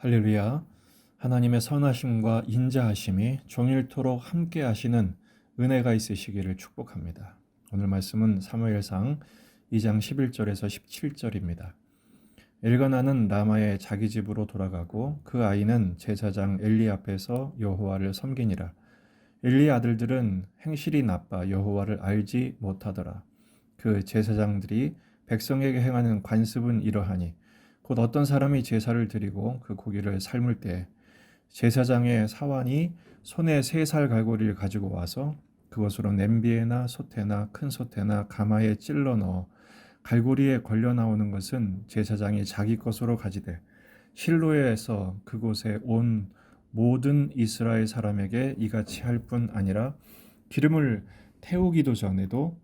할렐루야. 하나님의 선하심과 인자하심이 종일토록 함께 하시는 은혜가 있으시기를 축복합니다. 오늘 말씀은 사무엘상 2장 11절에서 17절입니다. 엘가나는 라마의 자기 집으로 돌아가고 그 아이는 제사장 엘리 앞에서 여호와를 섬기니라. 엘리의 아들들은 행실이 나빠 여호와를 알지 못하더라. 그 제사장들이 백성에게 행하는 관습은 이러하니 곧 어떤 사람이 제사를 드리고 그 고기를 삶을 때 제사장의 사환이 손에 3살 갈고리를 가지고 와서 그것으로 냄비에나 솥에나 큰 솥에나 가마에 찔러 넣어 갈고리에 걸려 나오는 것은 제사장이 자기 것으로 가지되 실로에서 그곳에 온 모든 이스라엘 사람에게 이같이 할 뿐 아니라 기름을 태우기도 전에도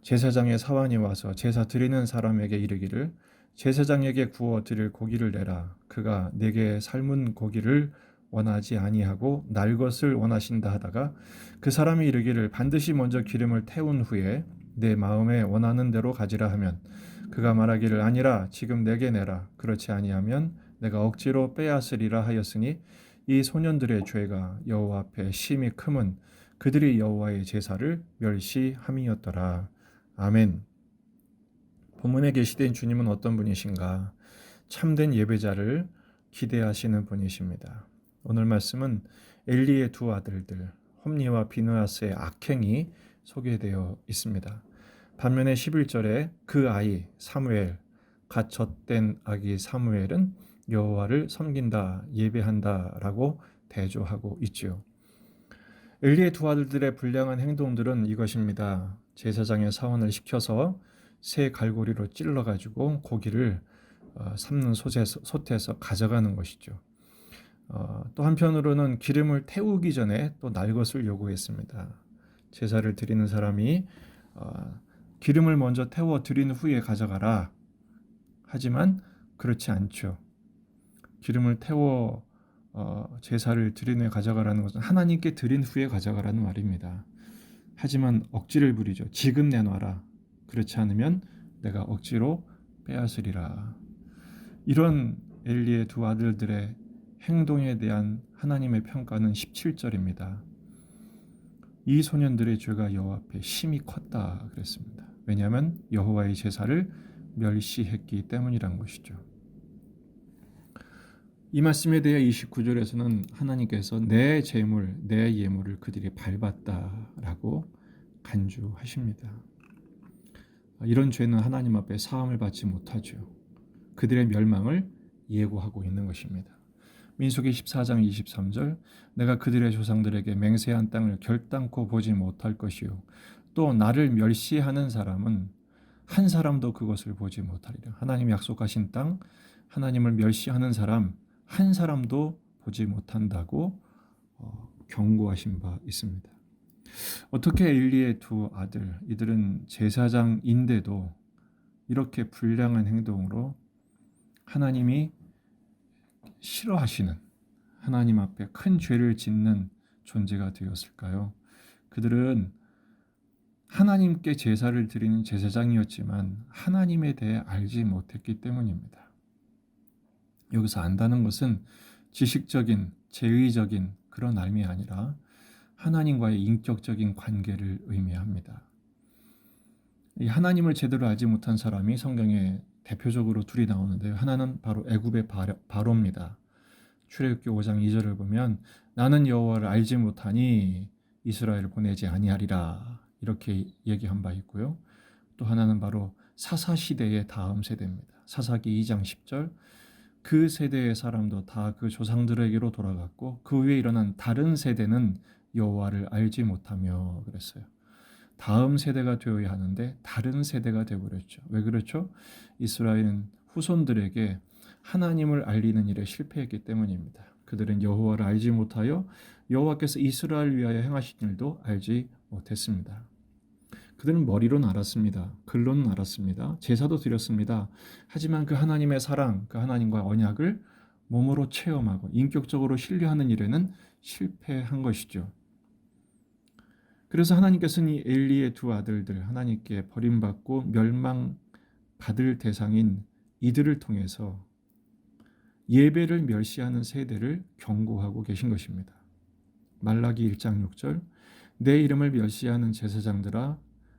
제사장의 사환이 와서 제사 드리는 사람에게 이르기를 제사장에게 구워 드릴 고기를 내라. 그가 내게 삶은 고기를 원하지 아니하고 날 것을 원하신다 하다가 그 사람이 이르기를 반드시 먼저 기름을 태운 후에 내 마음에 원하는 대로 가지라 하면 그가 말하기를 아니라 지금 내게 내라. 그렇지 아니하면 내가 억지로 빼앗으리라 하였으니 이 소년들의 죄가 여호와 앞에 심히 크면 그들이 여호와의 제사를 멸시함이었더라. 아멘. 본문에 계시된 주님은 어떤 분이신가? 참된 예배자를 기대하시는 분이십니다. 오늘 말씀은 엘리의 두 아들들 홈니와 비느하스의 악행이 소개되어 있습니다. 반면에 11절에 그 아이 사무엘, 갓 젖된 아기 사무엘은 여호와를 섬긴다, 예배한다라고 대조하고 있지요. 엘리의 두 아들들의 불량한 행동들은 이것입니다. 제사장의 사원을 시켜서 새 갈고리로 찔러가지고 고기를 삶는 솥에서 가져가는 것이죠. 또 한편으로는 기름을 태우기 전에 또 날 것을 요구했습니다. 제사를 드리는 사람이 기름을 먼저 태워 드린 후에 가져가라. 하지만 그렇지 않죠. 기름을 태워 제사를 드린 후에 가져가라는 것은 하나님께 드린 후에 가져가라는 말입니다. 하지만 억지를 부리죠. 지금 내놔라. 그렇지 않으면 내가 억지로 빼앗으리라. 이런 엘리의 두 아들들의 행동에 대한 하나님의 평가는 17절입니다. 이 소년들의 죄가 여호와 앞에 심히 컸다 그랬습니다. 왜냐하면 여호와의 제사를 멸시했기 때문이란 것이죠. 이 말씀에 대해 29절에서는 하나님께서 내 재물, 내 예물을 그들이 밟았다라고 간주하십니다. 이런 죄는 하나님 앞에 사함을 받지 못하죠. 그들의 멸망을 예고하고 있는 것입니다. 민수기 14장 23절 내가 그들의 조상들에게 맹세한 땅을 결단코 보지 못할 것이요 또 나를 멸시하는 사람은 한 사람도 그것을 보지 못하리라. 하나님 약속하신 땅, 하나님을 멸시하는 사람 한 사람도 보지 못한다고 경고하신 바 있습니다. 어떻게 엘리의 두 아들, 이들은 제사장인데도 이렇게 불량한 행동으로 하나님이 싫어하시는 하나님 앞에 큰 죄를 짓는 존재가 되었을까요? 그들은 하나님께 제사를 드리는 제사장이었지만 하나님에 대해 알지 못했기 때문입니다. 여기서 안다는 것은 지식적인, 제의적인 그런 알미 아니라 하나님과의 인격적인 관계를 의미합니다. 이 하나님을 제대로 알지 못한 사람이 성경에 대표적으로 둘이 나오는데요. 하나는 바로 애굽의 바로입니다. 출애굽기 5장 2절을 보면 나는 여호와를 알지 못하니 이스라엘을 보내지 아니하리라 이렇게 얘기한 바 있고요. 또 하나는 바로 사사 시대의 다음 세대입니다. 사사기 2장 10절 그 세대의 사람도 다 그 조상들에게로 돌아갔고 그 후에 일어난 다른 세대는 여호와를 알지 못하며 그랬어요. 다음 세대가 되어야 하는데 다른 세대가 되어버렸죠. 왜 그렇죠? 이스라엘은 후손들에게 하나님을 알리는 일에 실패했기 때문입니다. 그들은 여호와를 알지 못하여 여호와께서 이스라엘을 위하여 행하신 일도 알지 못했습니다. 그들은 머리로는 알았습니다. 글로는 알았습니다. 제사도 드렸습니다. 하지만 그 하나님의 사랑, 그 하나님과의 언약을 몸으로 체험하고 인격적으로 신뢰하는 일에는 실패한 것이죠. 그래서 하나님께서는 이 엘리의 두 아들들, 하나님께 버림받고 멸망받을 대상인 이들을 통해서 예배를 멸시하는 세대를 경고하고 계신 것입니다. 말라기 1장 6절 내 이름을 멸시하는 제사장들아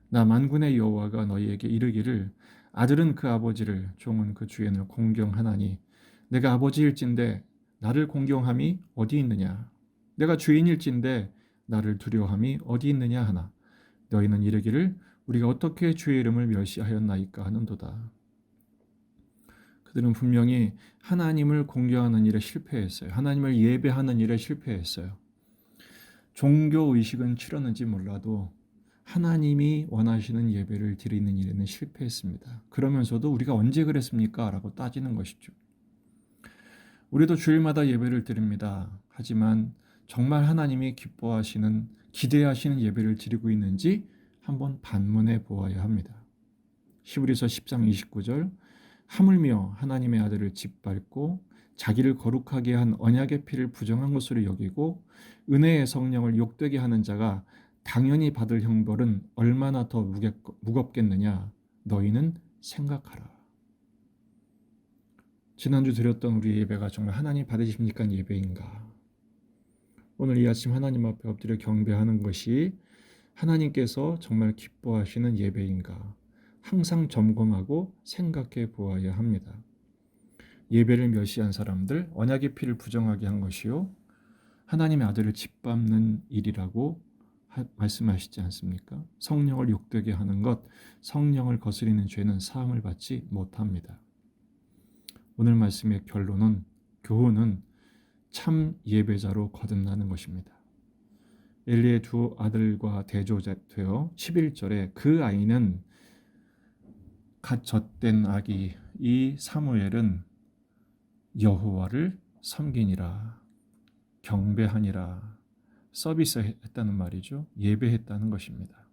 나 만군의 여호와가 너희에게 이르기를 아들은 그 아버지를 종은 그 주인을 공경하나니 내가 아버지일진데 나를 공경함이 어디 있느냐 내가 주인일진데 나를 두려워함이 어디 있느냐 하나 너희는 이르기를 우리가 어떻게 주의 이름을 멸시하였나이까 하는도다. 그들은 분명히 하나님을 공경하는 일에 실패했어요. 하나님을 예배하는 일에 실패했어요. 종교의식은 치렀는지 몰라도 하나님이 원하시는 예배를 드리는 일에는 실패했습니다. 그러면서도 우리가 언제 그랬습니까? 라고 따지는 것이죠. 우리도 주일마다 예배를 드립니다. 하지만 정말 하나님이 기뻐하시는, 기대하시는 예배를 드리고 있는지 한번 반문해 보아야 합니다. 히브리서 10장 29절 하물며 하나님의 아들을 짓밟고 자기를 거룩하게 한 언약의 피를 부정한 것으로 여기고 은혜의 성령을 욕되게 하는 자가 당연히 받을 형벌은 얼마나 더 무겁겠느냐 너희는 생각하라. 지난주 드렸던 우리 예배가 정말 하나님 받으십니까 예배인가? 오늘 이 아침 하나님 앞에 엎드려 경배하는 것이 하나님께서 정말 기뻐하시는 예배인가? 항상 점검하고 생각해 보아야 합니다. 예배를 멸시한 사람들, 언약의 피를 부정하게 한 것이요 하나님의 아들을 짓밟는 일이라고 말씀하시지 않습니까? 성령을 욕되게 하는 것, 성령을 거스리는 죄는 사함을 받지 못합니다. 오늘 말씀의 결론은, 교훈은 참 예배자로 거듭나는 것입니다. 엘리의 두 아들과 대조되어 11절에 그 아이는 갓 젖된 아기 이 사무엘은 여호와를 섬기니라 경배하니라 서비스했다는 말이죠. 예배했다는 것입니다.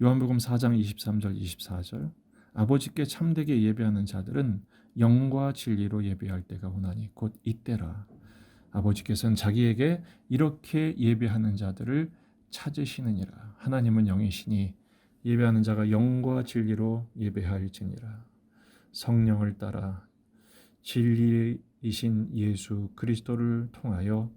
요한복음 4장 23절 24절 아버지께 참되게 예배하는 자들은 영과 진리로 예배할 때가 오나니 곧 이때라. 아버지께서는 자기에게 이렇게 예배하는 자들을 찾으시느니라. 하나님은 영이시니 예배하는 자가 영과 진리로 예배할지니라. 성령을 따라 진리이신 예수 그리스도를 통하여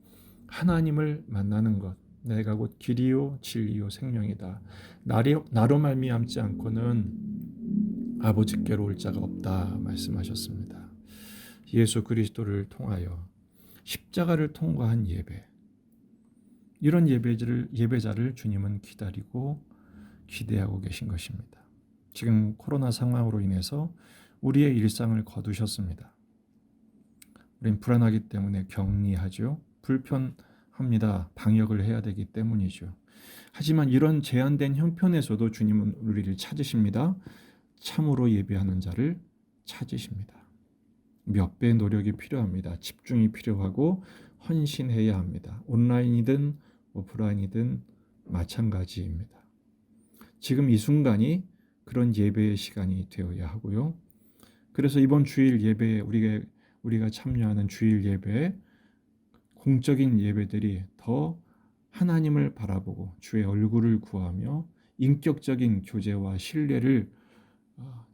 하나님을 만나는 것, 내가 곧 길이요 진리요 생명이다. 나로 말미암지 않고는 아버지께로 올 자가 없다 말씀하셨습니다. 예수 그리스도를 통하여 십자가를 통과한 예배, 이런 예배자를 주님은 기다리고 기대하고 계신 것입니다. 지금 코로나 상황으로 인해서 우리의 일상을 거두셨습니다. 우린 불안하기 때문에 격리하죠. 불편합니다. 방역을 해야 되기 때문이죠. 하지만 이런 제한된 형편에서도 주님은 우리를 찾으십니다. 참으로 예배하는 자를 찾으십니다. 몇 배의 노력이 필요합니다. 집중이 필요하고 헌신해야 합니다. 온라인이든 오프라인이든 마찬가지입니다. 지금 이 순간이 그런 예배의 시간이 되어야 하고요. 그래서 이번 주일 예배에 우리가 참여하는 주일 예배에 공적인 예배들이 더 하나님을 바라보고 주의 얼굴을 구하며 인격적인 교제와 신뢰를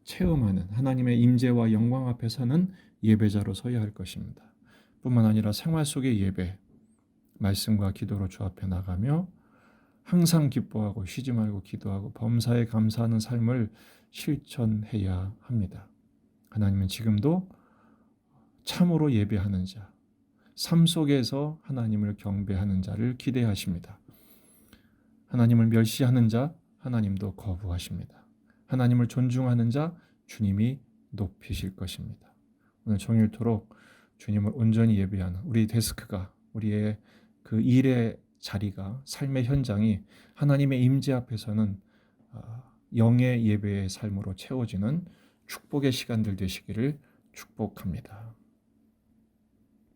체험하는 하나님의 임재와 영광 앞에 서는 예배자로 서야 할 것입니다. 뿐만 아니라 생활 속의 예배, 말씀과 기도로 주 앞에 나가며 항상 기뻐하고 쉬지 말고 기도하고 범사에 감사하는 삶을 실천해야 합니다. 하나님은 지금도 참으로 예배하는 자, 삶 속에서 하나님을 경배하는 자를 기대하십니다. 하나님을 멸시하는 자, 하나님도 거부하십니다. 하나님을 존중하는 자, 주님이 높이실 것입니다. 오늘 종일토록 주님을 온전히 예배하는 우리 데스크가, 우리의 그 일의 자리가, 삶의 현장이 하나님의 임재 앞에서는 영의 예배의 삶으로 채워지는 축복의 시간들 되시기를 축복합니다.